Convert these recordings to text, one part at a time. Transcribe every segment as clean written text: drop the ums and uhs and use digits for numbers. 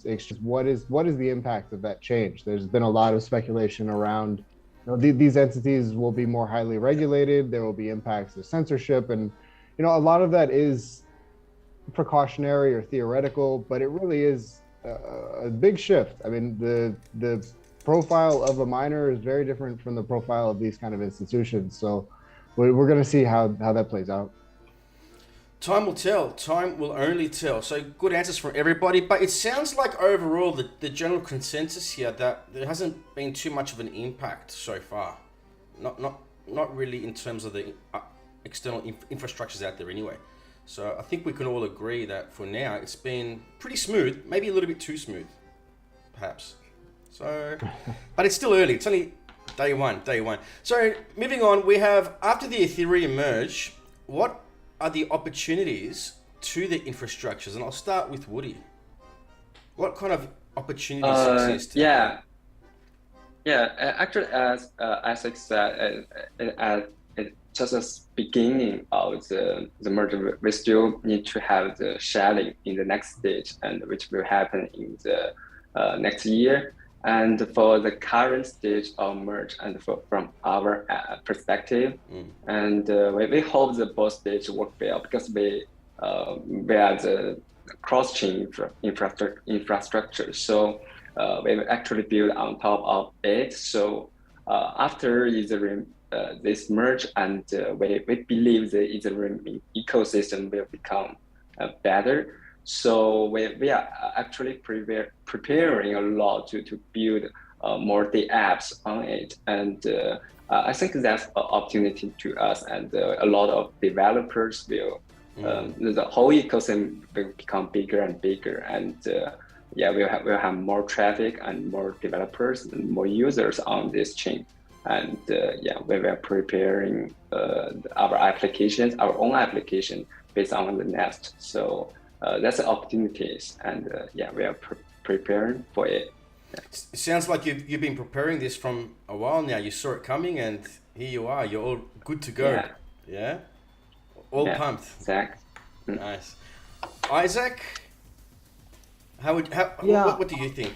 exchange. What is the impact of that change? There's been a lot of speculation around, these entities will be more highly regulated. There will be impacts of censorship, and a lot of that is precautionary or theoretical, but it really is a big shift. I mean, the profile of a miner is very different from the profile of these kind of institutions. So we're going to see how that plays out. Time will tell. Time will only tell. So good answers from everybody, but it sounds like overall the general consensus here that there hasn't been too much of an impact so far. Not really in terms of the external infrastructures out there anyway. So I think we can all agree that for now it's been pretty smooth, maybe a little bit too smooth, perhaps. So, but it's still early. It's only day one. So moving on, we have, after the Ethereum merge, what are the opportunities to the infrastructures? And I'll start with Woody. What kind of opportunities exist? Actually, as Isaac said, it's just a beginning of the merger. We still need to have the sharing in the next stage, and which will happen in the next year. And for the current stage of merge, and from our perspective, and we hope that both stages work well, because we are the cross-chain infrastructure. So we actually build on top of it. So after Ethereum this merge, and we believe the Ethereum ecosystem will become better. So we are actually preparing a lot to build more the apps on it, and I think that's an opportunity to us, and a lot of developers will. The whole ecosystem will become bigger and bigger, and we'll have more traffic and more developers and more users on this chain. And we were preparing our applications, our own application based on the Nest. So that's the opportunities, and we are preparing for it. It sounds like you've been preparing this from a while now. You saw it coming, and here you are. You're all good to go. Yeah? All pumped. Exactly. Nice. Isaac, what do you think?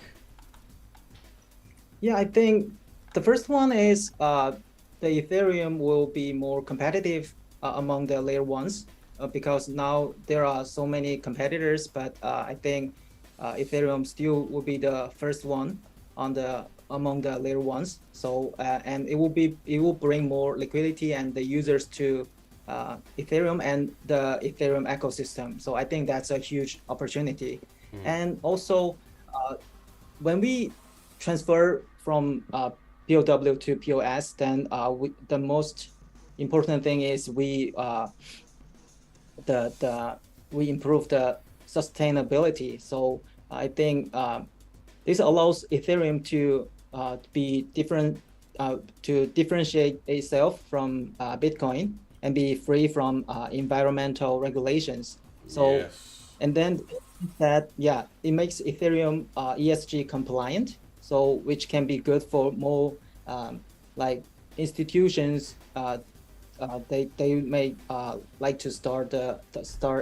Yeah, I think the first one is the Ethereum will be more competitive among the layer ones, because now there are so many competitors, but I think Ethereum still will be the first one among the layer ones. So and it will bring more liquidity and the users to Ethereum and the Ethereum ecosystem. So I think that's a huge opportunity. And also when we transfer from POW to POS, then the most important thing is we improve the sustainability. So I think this allows Ethereum to be different, to differentiate itself from Bitcoin and be free from environmental regulations. So, and then that, it makes Ethereum ESG compliant. So which can be good for more like institutions. They may like to start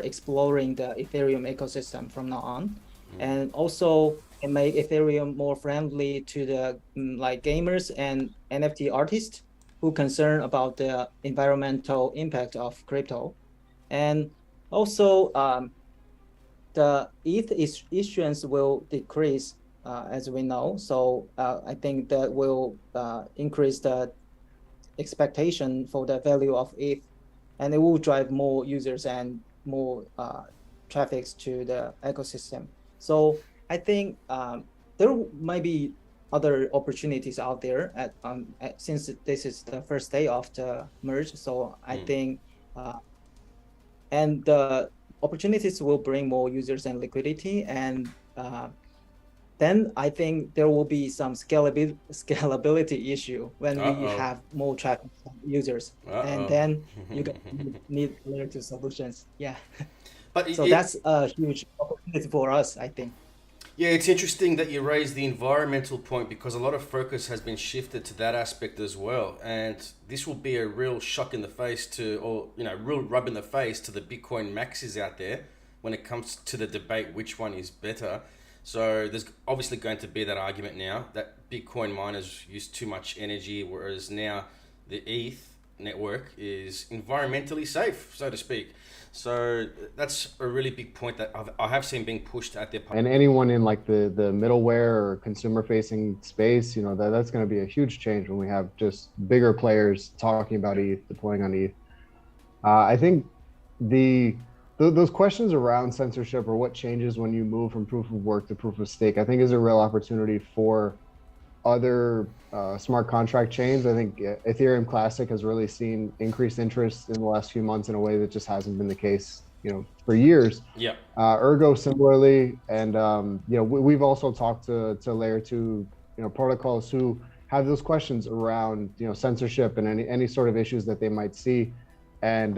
exploring the Ethereum ecosystem from now on, and also it make Ethereum more friendly to the like gamers and NFT artists who concern about the environmental impact of crypto, and also the ETH issuance will decrease as we know. So I think that will increase the expectation for the value of ETH, and it will drive more users and more traffics to the ecosystem. So I think there might be other opportunities out there since this is the first day of the merge. So I think and the opportunities will bring more users and liquidity, and then I think there will be some scalability issue when we have more traffic users, and then you need layer 2 solutions. But so that's a huge opportunity for us, I think. Yeah, it's interesting that you raised the environmental point, because a lot of focus has been shifted to that aspect as well, and this will be a real shock in the face real rub in the face to the Bitcoin maxis out there when it comes to the debate which one is better. So there's obviously going to be that argument now that Bitcoin miners use too much energy, whereas now the ETH network is environmentally safe, so to speak. So that's a really big point that I have seen being pushed at their. And anyone in like the middleware or consumer facing space, you know, that's going to be a huge change when we have just bigger players talking about ETH, deploying on ETH. I think those questions around censorship or what changes when you move from proof of work to proof of stake, I think is a real opportunity for other smart contract chains. I think Ethereum Classic has really seen increased interest in the last few months in a way that just hasn't been the case, you know, for years. Yeah. Ergo similarly, and you know, we've also talked to layer 2, you know, protocols who have those questions around, you know, censorship and any sort of issues that they might see. And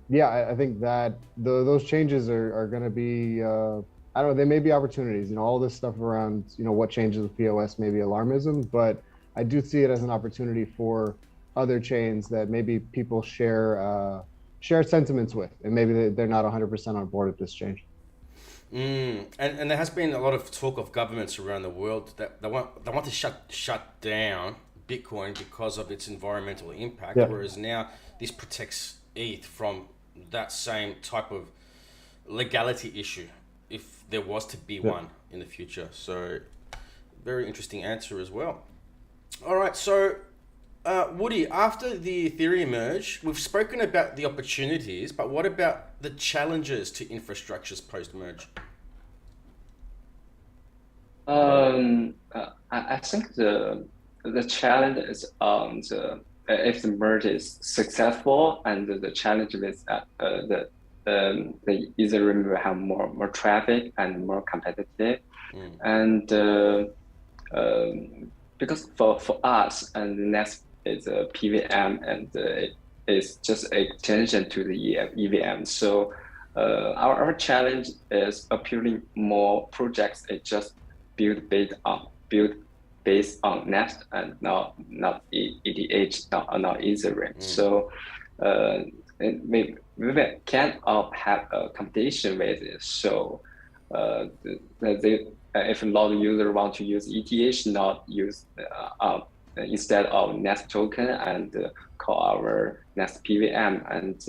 yeah, I think that those changes are going to be, I don't know, they may be opportunities, you know, all this stuff around, you know, what changes with POS may be alarmism, but I do see it as an opportunity for other chains that maybe people share sentiments with, and maybe they're not 100% on board at this change. And there has been a lot of talk of governments around the world that they want to shut down Bitcoin because of its environmental impact, yeah. Whereas now this protects ETH from that same type of legality issue, if there was to be one in the future. So very interesting answer as well. All right, so Woody, after the Ethereum merge, we've spoken about the opportunities, but what about the challenges to infrastructures post-merge? I think the challenge is if the merge is successful, and the challenge is that the Ethereum will have more traffic and more competitive, and because for us, and the next is a PVM, and it is just an extension to the EVM. So our challenge is appealing more projects. It just build based on Nest and not ETH, not Ethereum. So we can't have a competition with it. So if a lot of users want to use ETH, not use instead of Nest token, and call our Nest PVM, and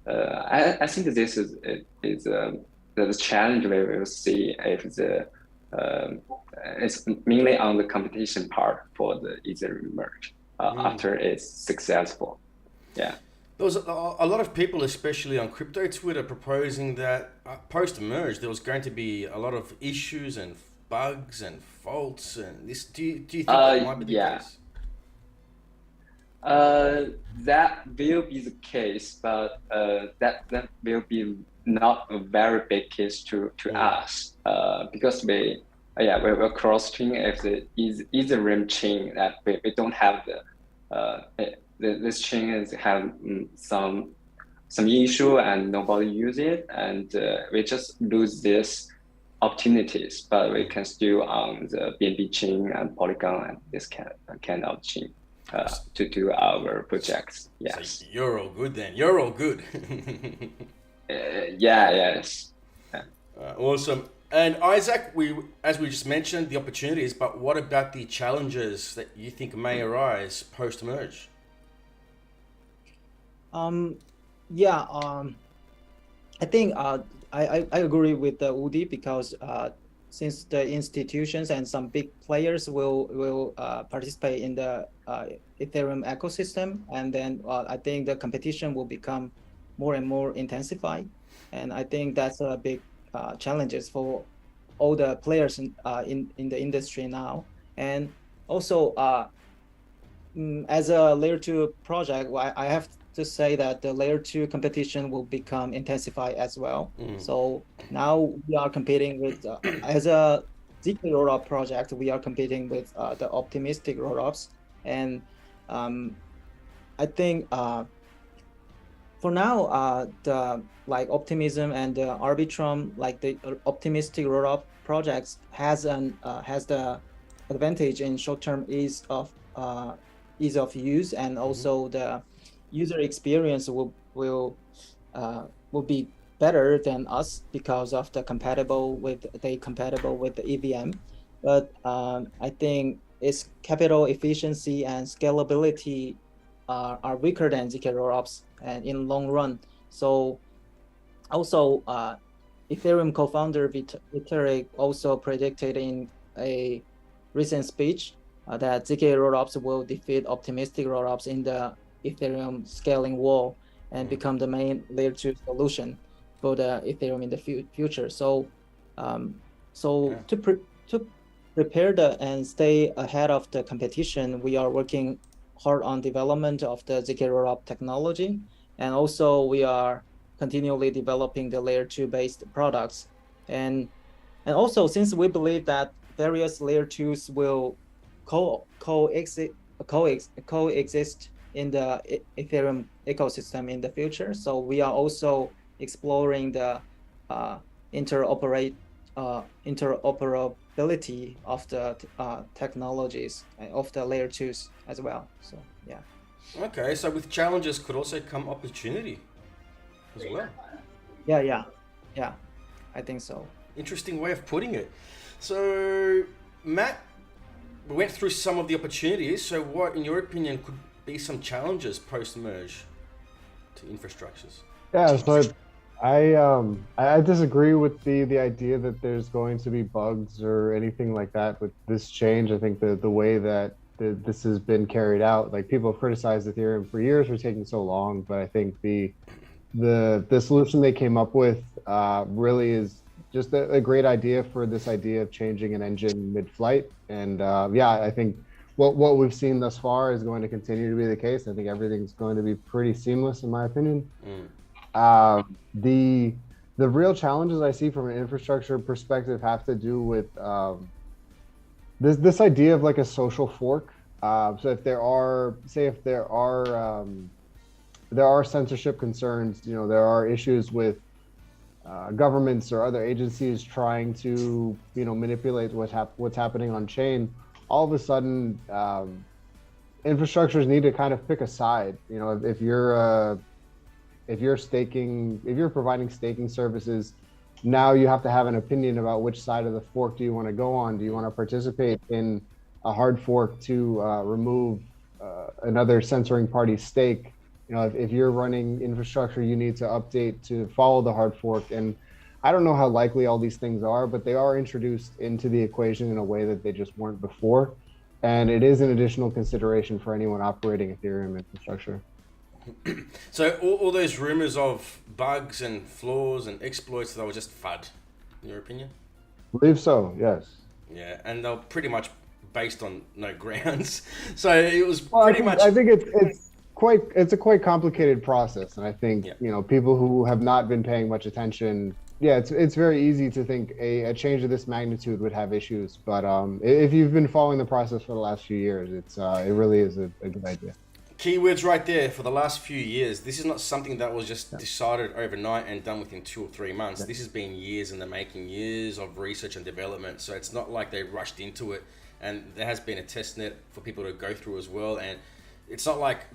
I think this is the challenge we will see if it's mainly on the competition part for the Ethereum merge after it's successful. Yeah. There was a lot of people, especially on crypto Twitter, proposing that post-merge there was going to be a lot of issues and bugs and faults and this. Do you think that might be the case? That will be the case, but that will be not a very big case to us, because we're cross-chain. If the Ethereum chain that we don't have this chain have some issue and nobody use it, and we just lose these opportunities. But we can still on the BNB chain and Polygon and this kind of chain to do our projects. Yes. So you're all good then. You're all good. Yes. Awesome. And Isaac, as we just mentioned, the opportunities, but what about the challenges that you think may arise post-merge? I think I agree with Woody, because since the institutions and some big players will participate in the Ethereum ecosystem, and then I think the competition will become more and more intensified, and I think that's a big challenges for all the players in the industry now. And also as a layer 2 project, I have to say that the layer 2 competition will become intensified as well. So now we are competing with as a ZK-Rollup project, we are competing with the optimistic rollups, and I think for now, the Optimism and the Arbitrum, like the optimistic rollup projects, has the advantage in short-term ease of use, and also the user experience will be better than us because of the compatible with the EVM, but I think its capital efficiency and scalability are weaker than ZK-Rollups and in long run. So also Ethereum co-founder Vitalik also predicted in a recent speech that ZK-Rollups will defeat optimistic rollups in the Ethereum scaling war and become the main layer 2 solution for the Ethereum in the future. So to prepare and stay ahead of the competition, we are working hard on development of the ZK-Rollup technology, and also we are continually developing the layer 2 based products. And also, since we believe that various layer 2s will coexist in the Ethereum ecosystem in the future, so we are also exploring the interoperability of the technologies of the layer 2s as well. So yeah. Okay, so with challenges could also come opportunity as well. Yeah, I think so. Interesting way of putting it. So Matt, we went through some of the opportunities. So what, in your opinion, could be some challenges post-merge to infrastructures? Yeah, so I disagree with the idea that there's going to be bugs or anything like that with this change. I think the way that this has been carried out, like, people have criticized Ethereum for years for taking so long, but I think the solution they came up with really is just a great idea for this idea of changing an engine mid-flight. And yeah, I think what we've seen thus far is going to continue to be the case. I think everything's going to be pretty seamless, in my opinion. The real challenges I see from an infrastructure perspective have to do with this idea of like a social fork. So if there are censorship concerns, you know, there are issues with governments or other agencies trying to, you know, manipulate what's happening on chain. All of a sudden, infrastructures need to kind of pick a side. You know, if you're providing staking services, now you have to have an opinion about which side of the fork do you want to go on. Do you want to participate in a hard fork to remove another censoring party's stake? You know, if you're running infrastructure, you need to update to follow the hard fork. And I don't know how likely all these things are, but they are introduced into the equation in a way that they just weren't before. And it is an additional consideration for anyone operating Ethereum infrastructure. So all those rumors of bugs and flaws and exploits, that were just FUD, in your opinion? I believe so, yes. Yeah, and they're pretty much based on no grounds. So it was much. I think it's a quite complicated process, and I think you know, people who have not been paying much attention. Yeah, it's very easy to think a change of this magnitude would have issues, but if you've been following the process for the last few years, it really is a good idea. Keywords right there. For the last few years, this is not something that was just decided overnight and done within 2 or 3 months. This has been years in the making, years of research and development. So it's not like they rushed into it, and there has been a test net for people to go through as well. And it's not like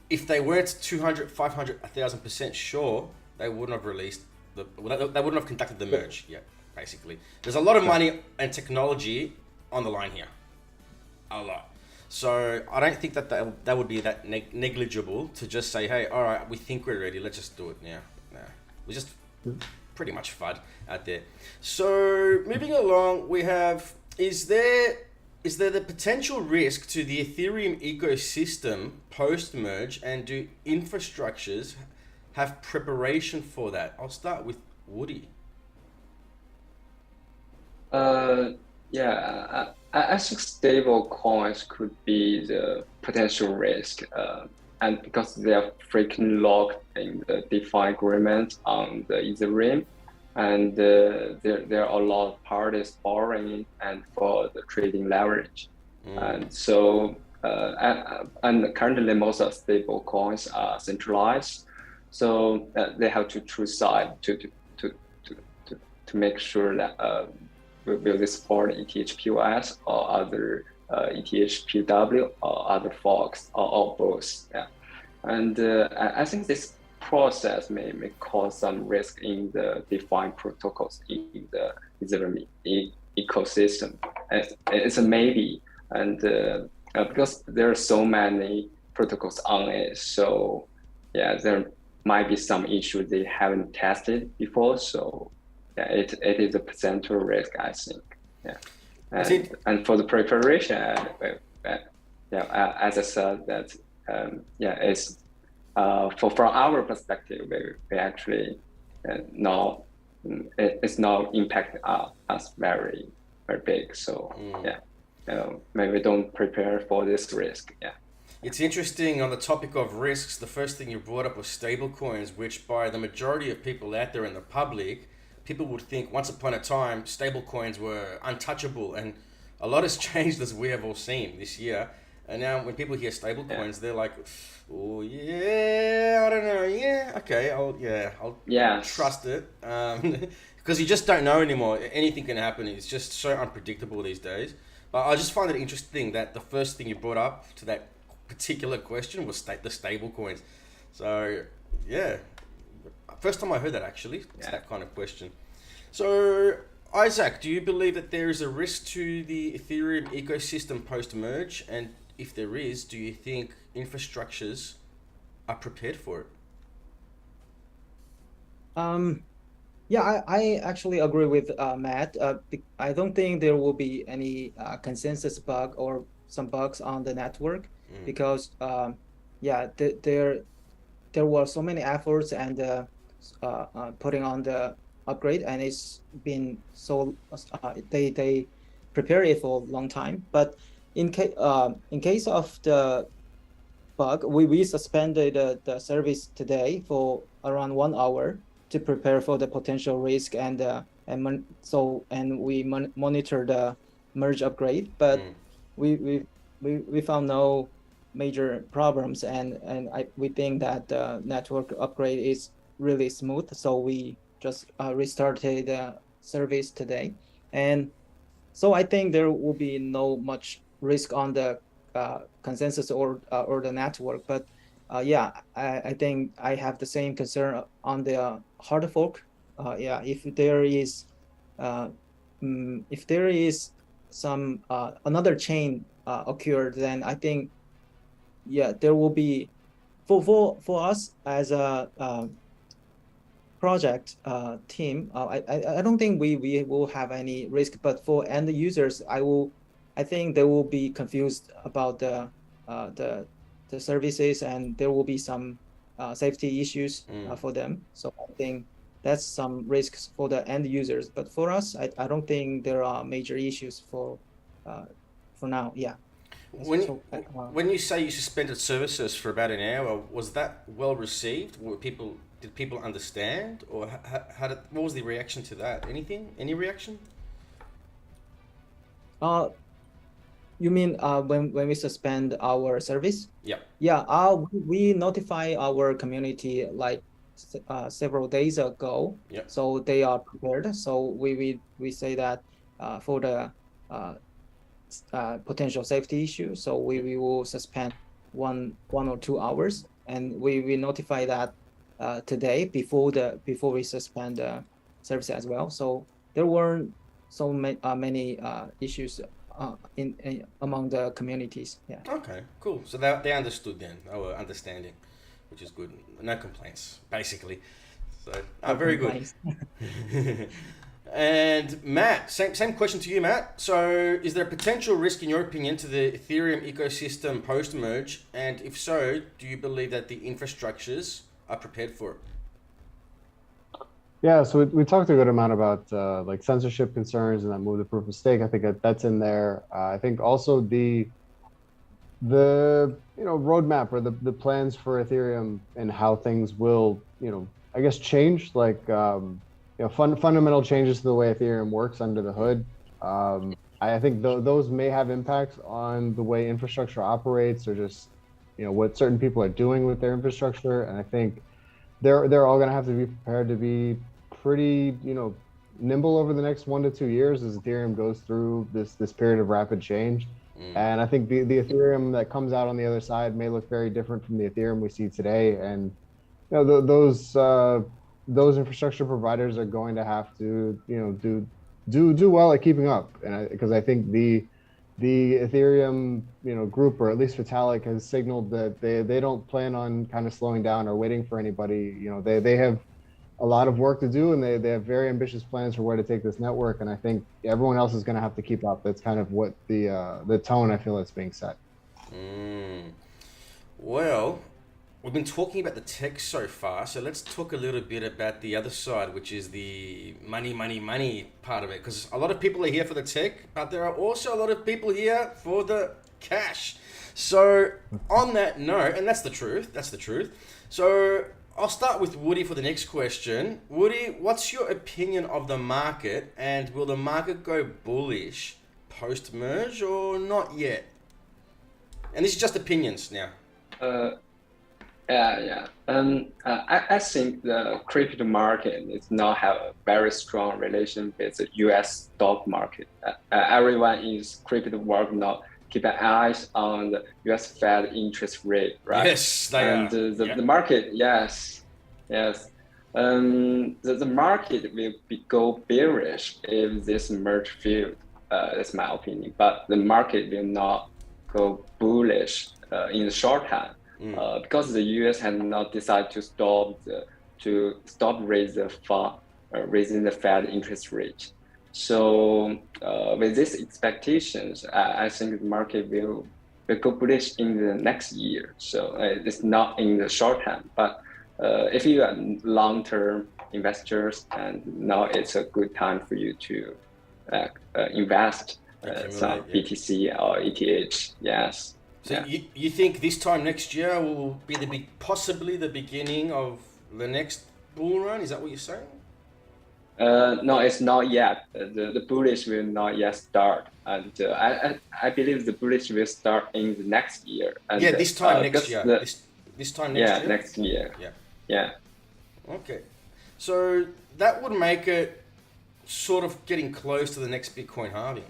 if they weren't 200, 500, 1,000% sure, they wouldn't have released they wouldn't have conducted the merge yet. Basically, there's a lot of money and technology on the line here, a lot. So I don't think that would be that negligible to just say, hey, all right, we think we're ready, let's just do it now. No, we just pretty much FUD out there. So moving along, we have, is there the potential risk to the Ethereum ecosystem post-merge, and do infrastructures have preparation for that? I'll start with Woody. Yeah, I think stable coins could be the potential risk, and because they are frequently locked in the DeFi agreement on the Ethereum, and there are a lot of parties borrowing and for the trading leverage, and so and currently most of stable coins are centralized, so they have to choose side to make sure that will they support ETH-POS or other ETH-PW or other forks or both. Yeah, and I think this process may cause some risk in the defined protocols in the Ethereum ecosystem. It's a maybe, and because there are so many protocols on it, so yeah, there might be some issues they haven't tested before. So yeah, it is a potential risk, I think. Yeah, and for the preparation, as I said, that it's from our perspective, we actually it's not impact us very big. So maybe we don't prepare for this risk. Yeah. It's interesting on the topic of risks. The first thing you brought up was stablecoins, which by the majority of people out there in the public, people would think once upon a time stablecoins were untouchable, and a lot has changed as we have all seen this year. And now when people hear stablecoins, they're like, oh yeah, I don't know, yeah, okay, I'll trust it, because you just don't know anymore. Anything can happen. It's just so unpredictable these days. But I just find it interesting that the first thing you brought up to that particular question was the stable coins. So yeah, first time I heard that actually. It's that kind of question. So Isaac, do you believe that there is a risk to the Ethereum ecosystem post-merge? And if there is, do you think infrastructures are prepared for it? I actually agree with Matt. I don't think there will be any consensus bug or some bugs on the network, because there were so many efforts and putting on the upgrade, and it's been so they prepare it for a long time. But in case of the bug, we suspended the service today for around 1 hour to prepare for the potential risk, and we monitor the merge upgrade, but we found no major problems, and we think that the network upgrade is really smooth, so we just restarted the service today. And so I think there will be no much risk on the consensus or the network. But I think I have the same concern on the hard fork. If there is some another chain occurred, then I think there will be for us as a project team. I don't think we will have any risk, but for end users, I think they will be confused about the services, and there will be some safety issues for them. So I think that's some risks for the end users. But for us, I don't think there are major issues for now. Yeah. When you say you suspended services for about an hour, was that well received? Did people understand, or what was the reaction to that? Any reaction? You mean when we suspend our service? Yeah. Yeah. We notify our community like several days ago. Yeah. So they are prepared. So we say that for the potential safety issue, so we will suspend one or 2 hours, and we notify that today before we suspend the service as well. So there weren't so many issues among the communities. Yeah. Okay, cool. So they understood then, our understanding, which is good. No complaints, basically. So very good. And Matt, same question to you, Matt. So is there a potential risk, in your opinion, to the Ethereum ecosystem post-merge? And if so, do you believe that the infrastructures are prepared for it? Yeah, so we talked a good amount about like censorship concerns and that move to proof of stake. I think that's in there. I think also the roadmap or the plans for Ethereum and how things will I guess change, like fundamental changes to the way Ethereum works under the hood. I think those may have impacts on the way infrastructure operates, or just what certain people are doing with their infrastructure. And I think they're all going to have to be prepared to be pretty nimble over the next 1 to 2 years as Ethereum goes through this period of rapid change. And I think the Ethereum that comes out on the other side may look very different from the Ethereum we see today. And those infrastructure providers are going to have to, do well at keeping up. And because I think the Ethereum, group, or at least Vitalik, has signaled that they don't plan on kind of slowing down or waiting for anybody. They have a lot of work to do, and they have very ambitious plans for where to take this network. And I think everyone else is going to have to keep up. That's kind of what the tone I feel that's being set. Well, we've been talking about the tech so far, so let's talk a little bit about the other side, which is the money part of it. Because a lot of people are here for the tech, but there are also a lot of people here for the cash. So on that note, and that's the truth. So I'll start with Woody for the next question. Woody, what's your opinion of the market, and will the market go bullish post-merge or not yet? And this is just opinions now. Yeah. I think the crypto market is now have a very strong relation with the U.S. stock market. Everyone is crypto world now keep an eye on the U.S. Fed interest rate, right? Yes, they are. The market, yes. The market will go bearish if this merge failed. That's my opinion. But the market will not go bullish in the short term. Because the U.S. has not decided to stop raising the Fed interest rate. So with these expectations, I think the market will go bullish in the next year. So it's not in the short term, but if you are long-term investors, and now it's a good time for you to invest some BTC or ETH. Yes. So you think this time next year will be possibly the beginning of the next bull run? Is that what you're saying? No, it's not yet. The bullish will not yet start, and I believe the bullish will start in the next year. And, this time next year. This time next year. Yeah, next year. Yeah. Okay, so that would make it sort of getting close to the next Bitcoin halving.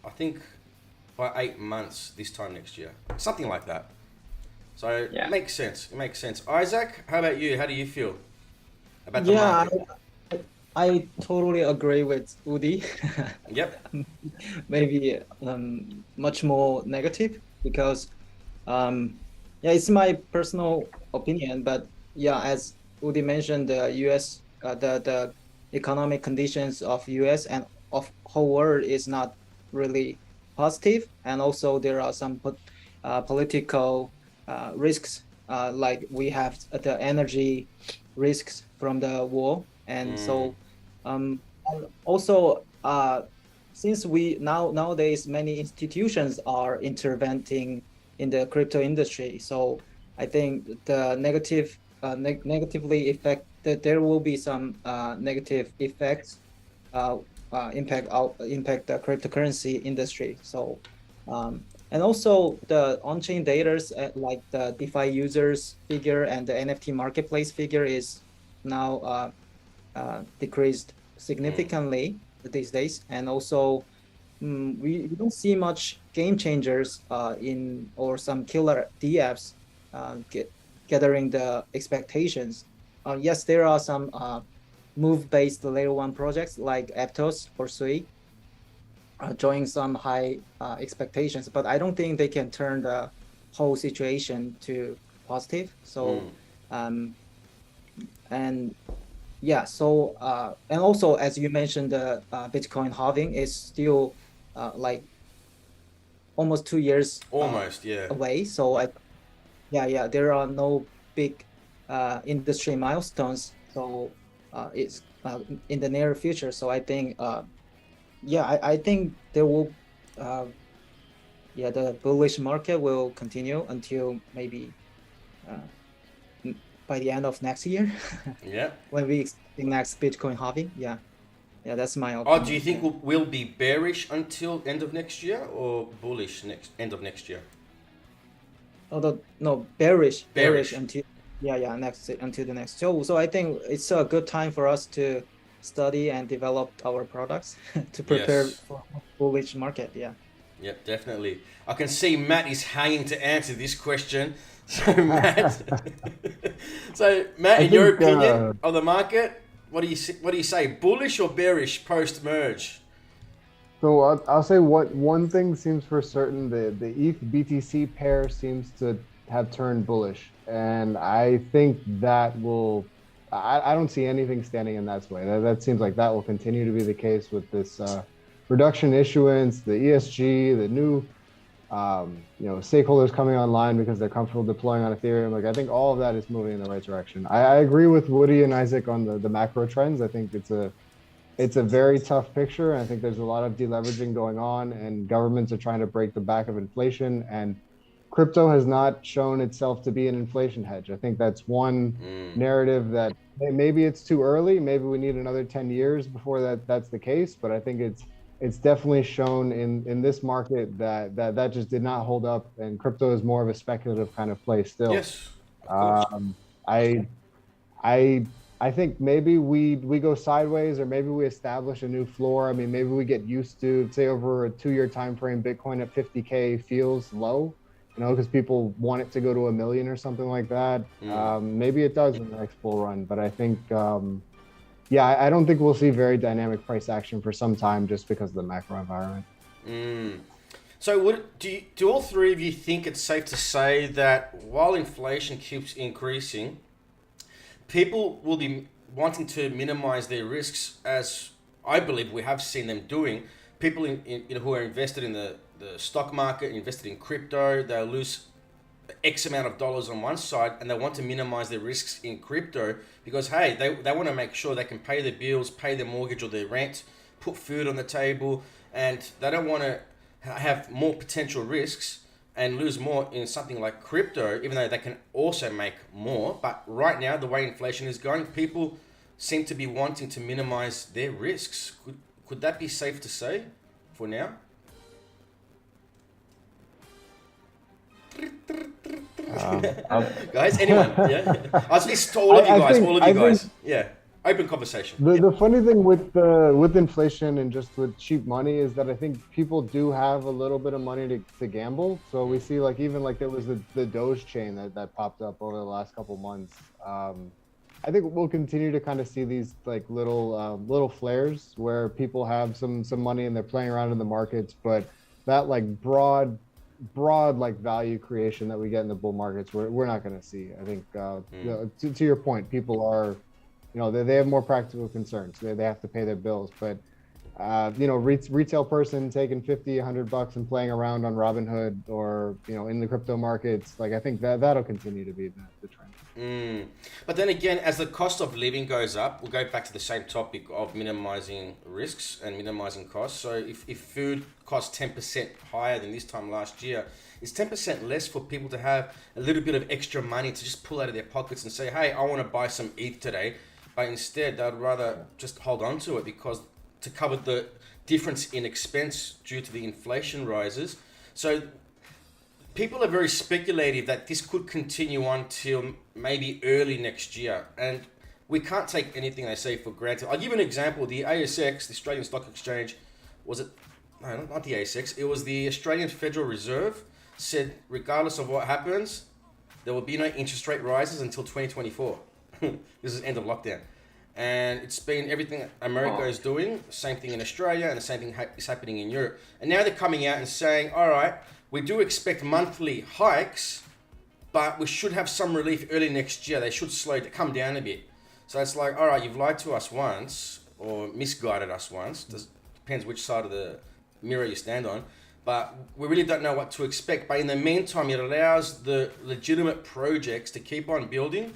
I think by 8 months this time next year, something like that. So it makes sense. Isaac, how about you? How do you feel about the market? I totally agree with Woody. Yep. Maybe much more negative because it's my personal opinion, but as Woody mentioned, the US the economic conditions of US and of whole world is not really positive, and also there are some political risks, like we have the energy risks from the war, and so and also since nowadays many institutions are intervening in the crypto industry, so I think the negatively affect that there will be some negative effects impact the cryptocurrency industry. So and also the on-chain data like the DeFi users figure and the NFT marketplace figure is now decreased significantly these days, and also we don't see much game changers or some killer DApps gathering the expectations. Yes, there are some move-based layer 1 projects like Aptos or Sui drawing some high expectations, but I don't think they can turn the whole situation to positive. So and also as you mentioned, the Bitcoin halving is still like almost 2 years away. So there are no big industry milestones. So it's in the near future. So I think I think there will the bullish market will continue until maybe by the end of next year. When we expect the next Bitcoin halving. That's my opinion. Do you think we'll be bearish until end of next year or bullish end of next year? No, bearish until until the next show. So I think it's a good time for us to study and develop our products to prepare for bullish market. Yep, definitely. I can see Matt is hanging to answer this question. So Matt, in your opinion of the market, what do you say? Bullish or bearish post merge? So I'll say one thing seems for certain: the ETH BTC pair seems to have turned bullish, and I think that will. I don't see anything standing in that way. That seems like that will continue to be the case with this reduction issuance, the ESG, the new stakeholders coming online because they're comfortable deploying on Ethereum. Like, I think all of that is moving in the right direction. I agree with Woody and Isaac on the macro trends. I think it's a very tough picture. And I think there's a lot of deleveraging going on, and governments are trying to break the back of inflation, and crypto has not shown itself to be an inflation hedge. I think that's one narrative that maybe it's too early. Maybe we need another 10 years before that's the case. But I think it's definitely shown in this market that just did not hold up, and crypto is more of a speculative kind of play still. Yes. I think maybe we go sideways, or maybe we establish a new floor. I mean, maybe we get used to, say, over a 2-year time frame, Bitcoin at 50K feels low, because people want it to go to 1 million or something like that. Maybe it does in the next bull run, but I think, I don't think we'll see very dynamic price action for some time just because of the macro environment. So do all three of you think it's safe to say that while inflation keeps increasing, people will be wanting to minimize their risks, as I believe we have seen them doing? People who are invested in the stock market, invested in crypto, they'll lose X amount of dollars on one side, and they want to minimize their risks in crypto because, hey, they want to make sure they can pay their bills, pay their mortgage or their rent, put food on the table, and they don't want to have more potential risks and lose more in something like crypto, even though they can also make more. But right now, the way inflation is going, people seem to be wanting to minimize their risks. Could that be safe to say for now? Guys, anyone? Yeah, I'll speak to all of you guys. Yeah, open conversation. The funny thing with inflation and just with cheap money is that I think people do have a little bit of money to gamble. So we see even there was the Doge chain that popped up over the last couple months. I think we'll continue to kind of see these little flares where people have some money and they're playing around in the markets, but that broad value creation that we get in the bull markets, we're not going to see. I think to your point, people are, they have more practical concerns. They have to pay their bills, but retail person taking $50, $100 and playing around on Robinhood or in the crypto markets, I think that'll continue to be the trend. But then again, as the cost of living goes up, we'll go back to the same topic of minimizing risks and minimizing costs. So if food costs 10% higher than this time last year, it's 10% less for people to have a little bit of extra money to just pull out of their pockets and say, hey, I want to buy some ETH today. But instead, they'd rather just hold on to it because to cover the difference in expense due to the inflation rises. So people are very speculative that this could continue on till maybe early next year. And we can't take anything they say for granted. I'll give you an example. The ASX, the Australian Stock Exchange, no, not the ASX, it was the Australian Federal Reserve, said regardless of what happens, there will be no interest rate rises until 2024. This is end of lockdown. And it's been everything America is doing, same thing in Australia, and the same thing is happening in Europe. And now they're coming out and saying, all right, we do expect monthly hikes, but we should have some relief early next year. They should come down a bit. So it's like, all right, you've lied to us once or misguided us once. Depends which side of the mirror you stand on. But we really don't know what to expect. But in the meantime, it allows the legitimate projects to keep on building,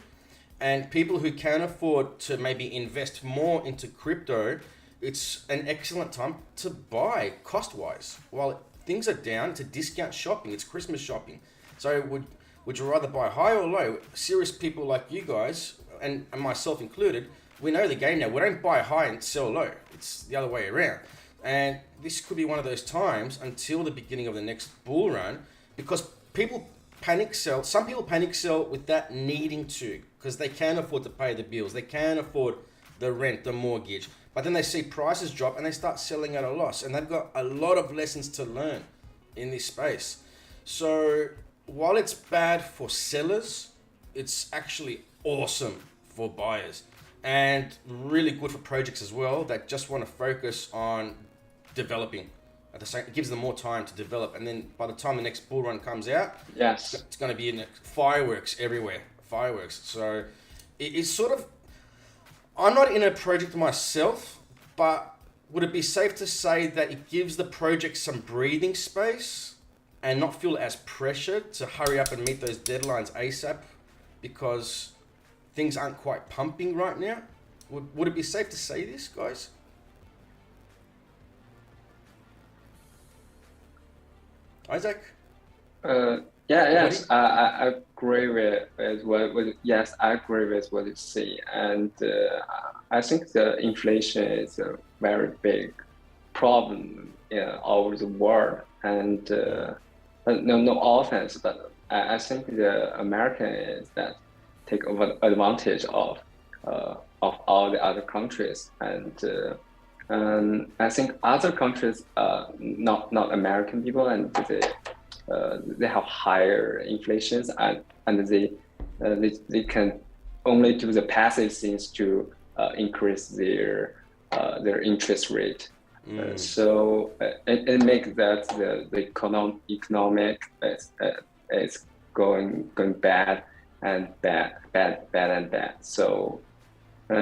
and people who can afford to maybe invest more into crypto, it's an excellent time to buy cost-wise. While things are down, to discount shopping. It's Christmas shopping. So would you rather buy high or low? Serious people like you guys, and myself included, we know the game now. We don't buy high and sell low. It's the other way around. And this could be one of those times until the beginning of the next bull run, because people panic sell. Some people panic sell without needing to, because they can't afford to pay the bills. They can't afford the rent, the mortgage. But then they see prices drop and they start selling at a loss. And they've got a lot of lessons to learn in this space. So while it's bad for sellers, it's actually awesome for buyers and really good for projects as well that just want to focus on developing. At the same, it gives them more time to develop, and then by the time the next bull run comes out, Yes. it's going to be in fireworks everywhere. Fireworks. So it's sort of. I'm not in a project myself, but would it be safe to say that it gives the project some breathing space and not feel as pressured to hurry up and meet those deadlines ASAP because things aren't quite pumping right now? Would it be safe to say this, guys? Isaac? Yes, I agree with what yes, I agree with what you say, and I think the inflation is a very big problem all over the world, and no offense, but I think the Americans that take advantage of all the other countries, and I think other countries, not American people, and they have higher inflations, and they can only do the passive things to increase their interest rate. So it makes that the economic is going bad and bad. So I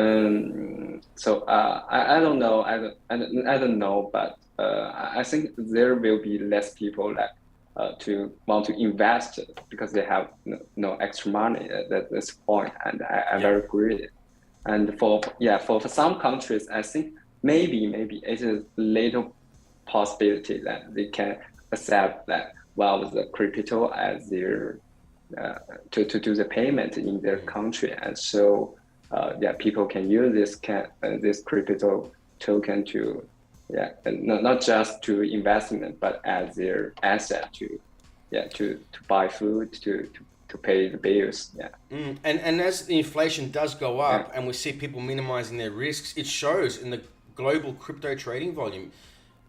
don't know. I don't know, but I think there will be less people that to want to invest because they have no extra money at this point, and I very agree. And for some countries, I think maybe it is a little possibility that they can accept that the crypto as their to do the payment in their country, and so people can use this crypto token to not just to investment, but as their asset to buy food, to pay the bills. And as the inflation does go up, and we see people minimizing their risks, it shows in the global crypto trading volume.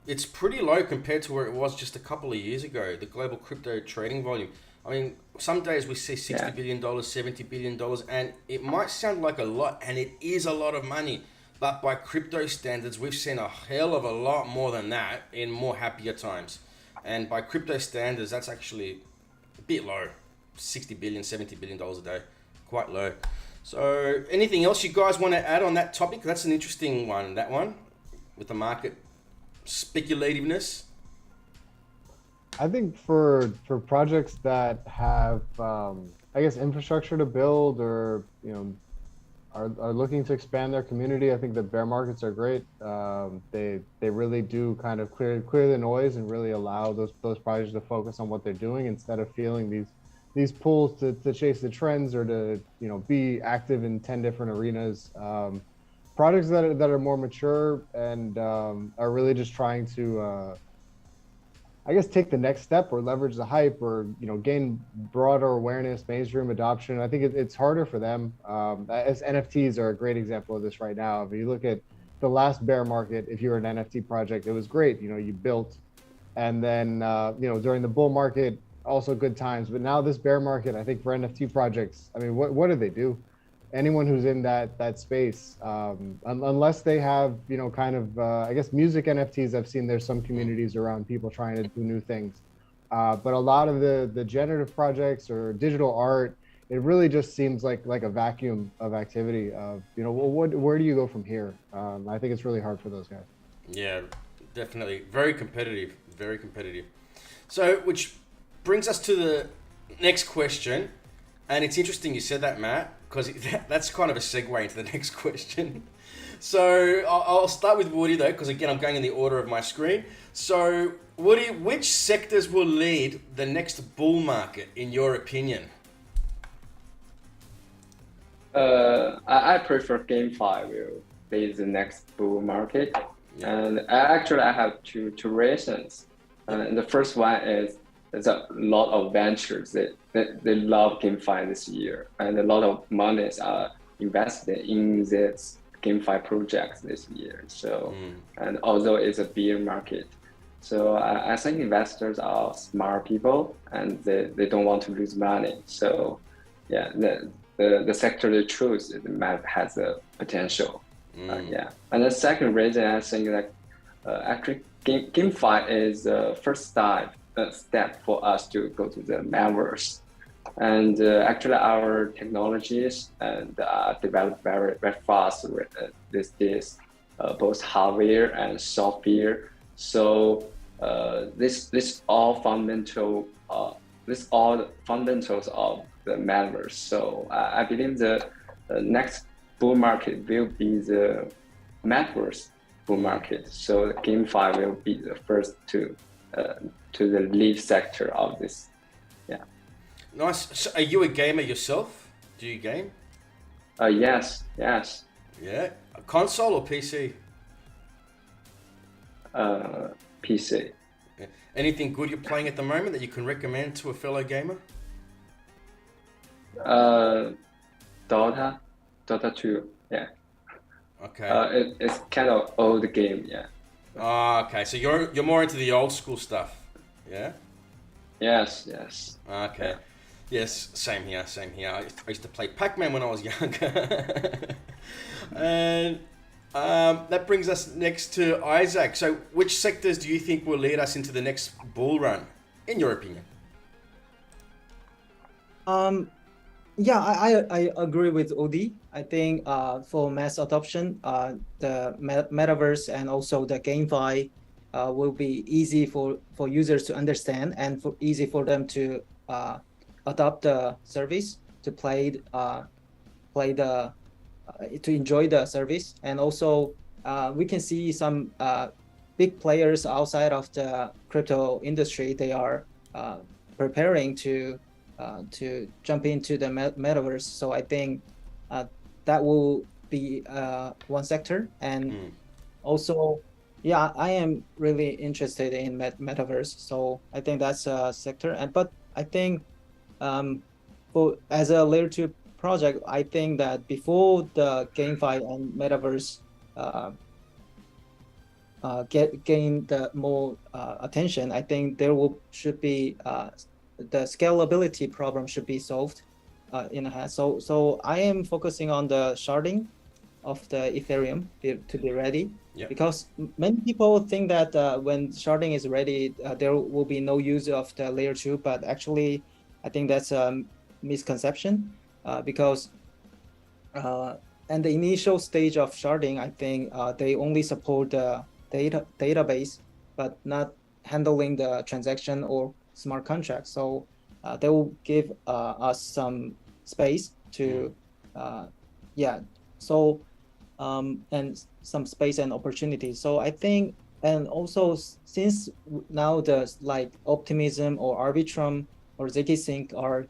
It's pretty low compared to where it was just a couple of years ago. The global crypto trading volume. I mean, some days we see $60 billion, $70 billion, and it might sound like a lot, and it is a lot of money. But by crypto standards, we've seen a hell of a lot more than that in more happier times. And by crypto standards, that's actually a bit low. $60 billion, $70 billion a day. Quite low. So anything else you guys want to add on that topic? That's an interesting one, that one, with the market speculativeness. I think for projects that have, infrastructure to build, or are looking to expand their community, I think the bear markets are great. They really do kind of clear the noise and really allow those projects to focus on what they're doing instead of feeling these pulls to chase the trends or to be active in 10 different arenas. Projects that are more mature and are really just trying to take the next step or leverage the hype or gain broader awareness, mainstream adoption. I think it's harder for them. As NFTs are a great example of this right now. If you look at the last bear market, if you're an NFT project, it was great. You built, and then during the bull market, also good times. But now this bear market, I think for NFT projects, I mean, what do they do? Anyone who's in that space, unless they have, music NFTs, I've seen there's some communities around people trying to do new things. But a lot of the generative projects or digital art, it really just seems like a vacuum of activity of, where do you go from here? I think it's really hard for those guys. Yeah, definitely. Very competitive. So, which brings us to the next question. And it's interesting you said that, Matt, because that's kind of a segue into the next question. So I'll start with Woody, though, because again, I'm going in the order of my screen. So Woody, which sectors will lead the next bull market, in your opinion? I prefer GameFi will lead the next bull market. And actually, I have two reasons. And the first one is there's a lot of ventures that they love GameFi this year, and a lot of monies are invested in this GameFi projects this year. So, and although it's a bear market, So I think investors are smart people and they don't want to lose money. So yeah, the sector they choose, the map has a potential. Yeah. And the second reason I think that actually GameFi is the first step for us to go to the metaverse. And actually our technologies and developed very, very fast with this both hardware and software. So this all fundamental this all fundamentals of the metaverse. So I believe the next bull market will be the metaverse bull market. So the GameFi will be the first to the lead sector of this. Yeah. Nice. So are you a gamer yourself? Do you game? Yes. Yeah. A console or PC? PC. Yeah. Anything good you're playing at the moment that you can recommend to a fellow gamer? Dota 2. Yeah. Okay. It's kind of old game. Yeah. Oh, okay. So you're more into the old school stuff. Yeah. Yes. Okay. Yeah. Yes, same here. I used to play Pac-Man when I was younger. And that brings us next to Isaac. So which sectors do you think will lead us into the next bull run, in your opinion? Yeah, I agree with Odi. I think for mass adoption, the metaverse and also the GameFi will be easy for users to understand and easy for them to adopt the service, to to enjoy the service. And also we can see some big players outside of the crypto industry. They are preparing to jump into the metaverse. So I think that will be one sector. And also, yeah, I am really interested in metaverse. So I think that's a sector. But I think as a layer 2 project, I think that before the GameFi and metaverse gain the more attention, I think there should be the scalability problem should be solved in a hand. So I am focusing on the sharding of the Ethereum to be ready. Yep. Because many people think that when sharding is ready, there will be no use of the layer 2, but actually I think that's a misconception because and the initial stage of sharding, I think they only support the database, but not handling the transaction or smart contracts. So they will give us some space to, So and some space and opportunity. So I think, and also since now the Optimism or Arbitrum or ZK-Sync are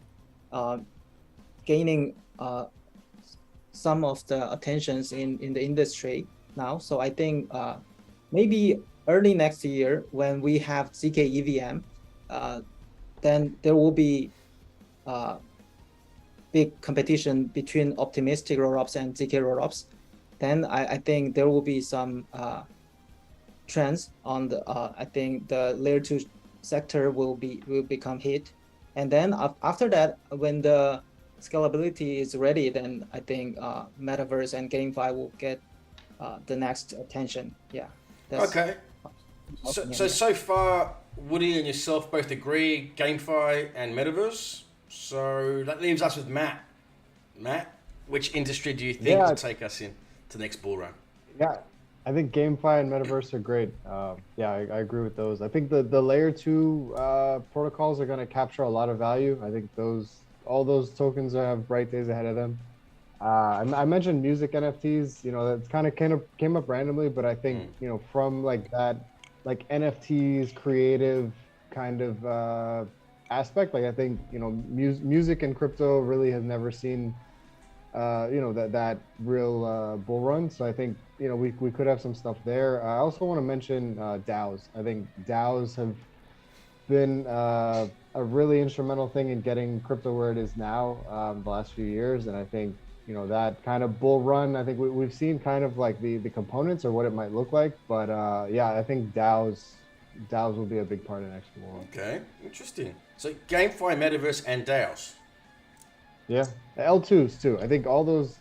gaining some of the attentions in the industry now. So I think maybe early next year when we have ZK EVM, then there will be big competition between optimistic rollups and ZK rollups. Then I think there will be some trends on the. I think the layer 2 sector will become hit, and then after that, when the scalability is ready, then I think metaverse and GameFi will get the next attention. Yeah. Okay. So far, Woody and yourself both agree GameFi and metaverse. So that leaves us with Matt. Matt, which industry do you think will take us in to the next bull run? Yeah, I think GameFi and metaverse are great. I agree with those. I think the layer 2 protocols are going to capture a lot of value. I think all those tokens have bright days ahead of them. I mentioned music NFTs. That kind of came up randomly, but I think from that NFTs creative kind of aspect, I think music and crypto really has never seen that real bull run. So I think we could have some stuff there. I also want to mention DAOs. I think DAOs have been a really instrumental thing in getting crypto where it is now the last few years. And I think that kind of bull run, I think we've seen kind of the components or what it might look like. But I think DAOs DAOs will be a big part of next bull run. Okay, interesting. So GameFi, Metaverse, and DAOs. Yeah, the L2s too. I think all those,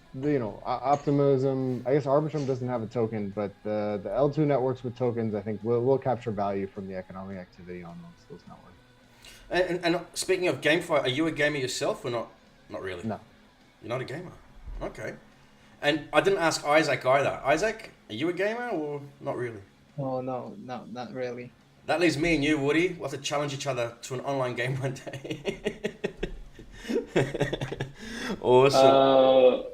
Optimism. I guess Arbitrum doesn't have a token, but the L2 networks with tokens, I think, will capture value from the economic activity on those networks. And speaking of GameFi, are you a gamer yourself or not? Not really. No. You're not a gamer. Okay. And I didn't ask Isaac either. Isaac, are you a gamer or not really? Oh, no, not really. That leaves me and you, Woody. We'll have to challenge each other to an online game one day. Awesome.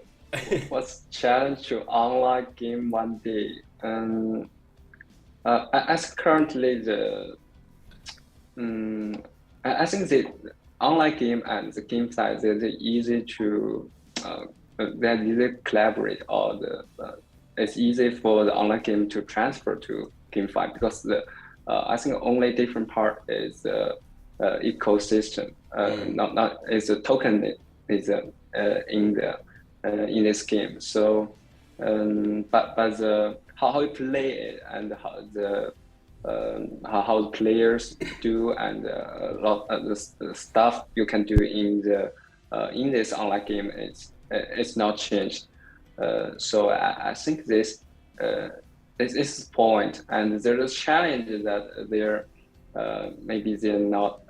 What's challenge to online game one day? As currently I think the online game and the game side, they're easy to they're easy to collaborate, or it's easy for the online game to transfer to GameFi, because I think the only different part is the ecosystem. Not is a token is in this game. So, but the how you play it and how the players do, and a lot of the stuff you can do in this online game it's not changed. So I think this is the point, and there is challenge that there maybe they're not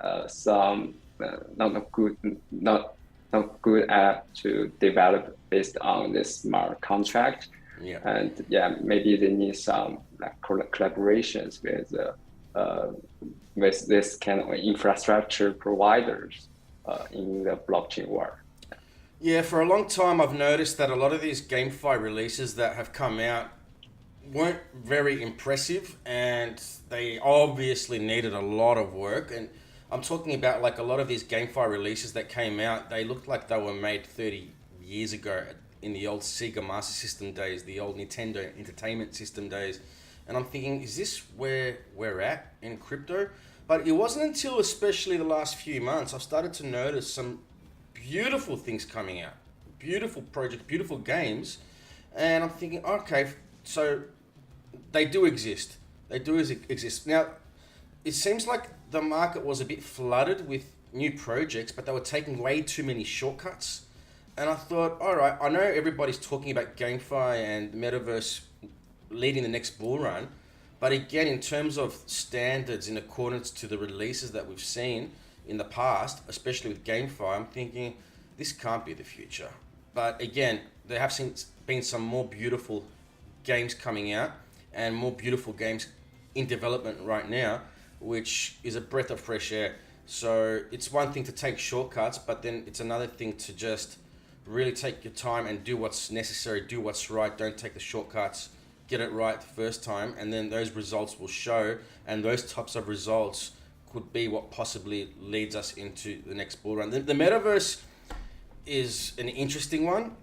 not good app to develop based on this smart contract. Yeah. And maybe they need some collaborations with this kind of infrastructure providers in the blockchain world. Yeah, for a long time I've noticed that a lot of these GameFi releases that have come out weren't very impressive, and they obviously needed a lot of work. And I'm talking about like a lot of these GameFi releases that came out, they looked like they were made 30 years ago in the old Sega Master System days, the old Nintendo Entertainment System days. And I'm thinking, is this where we're at in crypto? But it wasn't until especially the last few months I've started to notice some beautiful things coming out, beautiful projects, beautiful games. And I'm thinking, okay, so they do exist. They do exist. Now, it seems like the market was a bit flooded with new projects, but they were taking way too many shortcuts. And I thought, all right, I know everybody's talking about GameFi and Metaverse leading the next bull run, but again, in terms of standards in accordance to the releases that we've seen in the past, especially with GameFi, I'm thinking this can't be the future. But again, there have been some more beautiful games coming out and more beautiful games in development right now, which is a breath of fresh air. So it's one thing to take shortcuts, but then it's another thing to just really take your time and do what's necessary, do what's right. Don't take the shortcuts, get it right the first time, and then those results will show, and those types of results could be what possibly leads us into the next bull run. The Metaverse is an interesting one,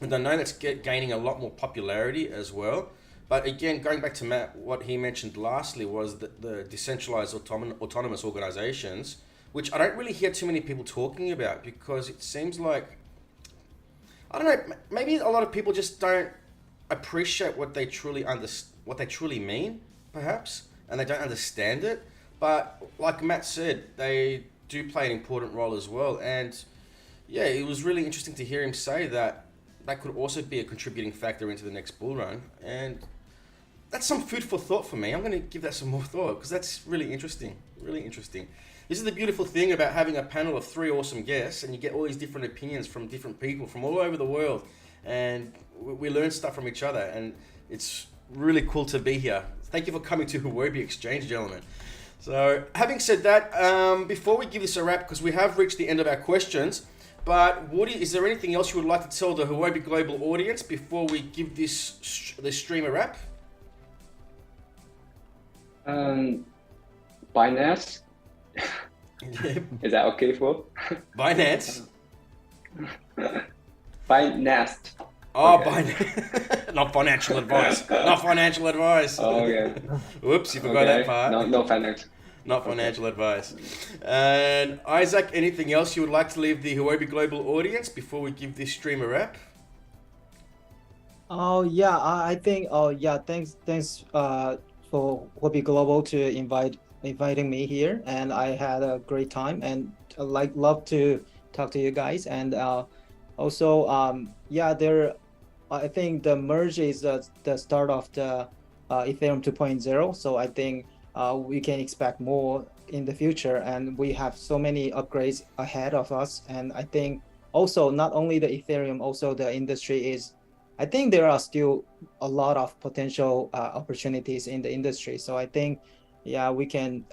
and I know that's gaining a lot more popularity as well. But again, going back to Matt, what he mentioned lastly was that the decentralized autonomous organizations, which I don't really hear too many people talking about, because it seems like, I don't know, maybe a lot of people just don't appreciate what they truly mean, perhaps, and they don't understand it. But like Matt said, they do play an important role as well. And yeah, it was really interesting to hear him say that that could also be a contributing factor into the next bull run. And that's some food for thought for me. I'm going to give that some more thought, because that's really interesting, really interesting. This is the beautiful thing about having a panel of 3 awesome guests, and you get all these different opinions from different people from all over the world, and we learn stuff from each other, and it's really cool to be here. Thank you for coming to Huobi X-Change, gentlemen. So having said that, before we give this a wrap, because we have reached the end of our questions, but Woody, is there anything else you would like to tell the Huobi Global audience before we give this stream a wrap? Binance. Is that okay for? Binance? Binance. Oh, okay. Binance. Not financial advice. Not financial advice. Oh, okay. Whoops, you forgot that part. No financial. Not financial advice. And Isaac, anything else you would like to leave the Huobi Global audience before we give this stream a wrap? Oh yeah, I think. Oh yeah, thanks for Huobi Global to inviting me here, and I had a great time, and love to talk to you guys. And also, I think the merge is the start of the Ethereum 2.0. So I think we can expect more in the future, and we have so many upgrades ahead of us. And I think also not only the Ethereum, also the industry is. I think there are still a lot of potential opportunities in the industry. So I think, we can,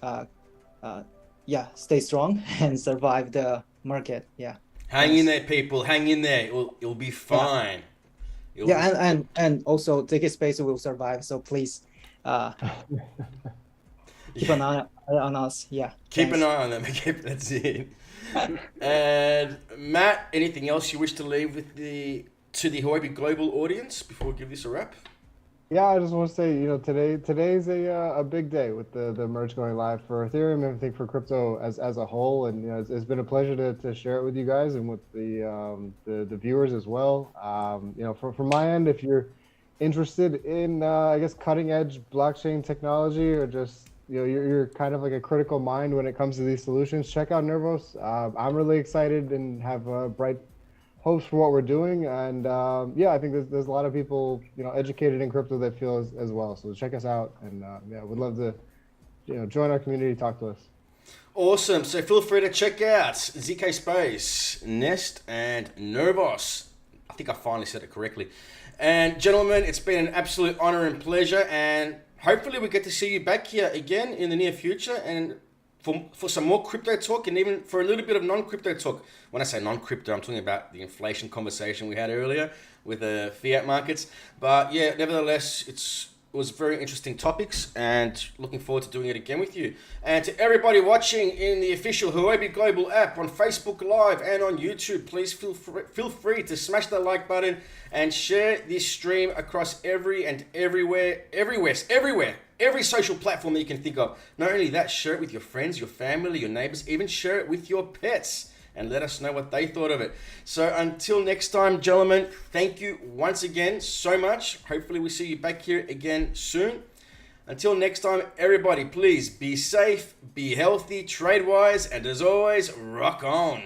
stay strong and survive the market. Yeah. Hang in there, people. Hang in there. It'll be fine. And also ZKSpace will survive. So please keep an eye on us. Yeah. Keep an eye on them. That's it. And Matt, anything else you wish to leave with the Huobi Global audience before we give this a wrap? Yeah, I just want to say, today's a big day with the merge going live for Ethereum and I think for crypto as a whole. And it's been a pleasure to share it with you guys and with the viewers as well. From my end, if you're interested in cutting edge blockchain technology, or just you're kind of like a critical mind when it comes to these solutions, check out Nervos. I'm really excited and have bright hopes for what we're doing, and I think there's a lot of people educated in crypto that feel as well. So check us out, and we'd love to join our community, talk to us. Awesome. So feel free to check out ZKSpace, Nest, and Nervos. I think I finally said it correctly. And gentlemen, it's been an absolute honor and pleasure, and hopefully we get to see you back here again in the near future, and for some more crypto talk, and even for a little bit of non-crypto talk. When I say non-crypto, I'm talking about the inflation conversation we had earlier with the fiat markets. But yeah, nevertheless, it was very interesting topics, and looking forward to doing it again with you. And to everybody watching in the official Huobi Global app on Facebook Live and on YouTube, please feel free to smash that like button and share this stream across every social platform that you can think of. Not only that, share it with your friends, your family, your neighbors, even share it with your pets and let us know what they thought of it. So until next time, gentlemen, thank you once again so much. Hopefully we see you back here again soon. Until next time, everybody, please be safe, be healthy, trade wise, and as always, rock on.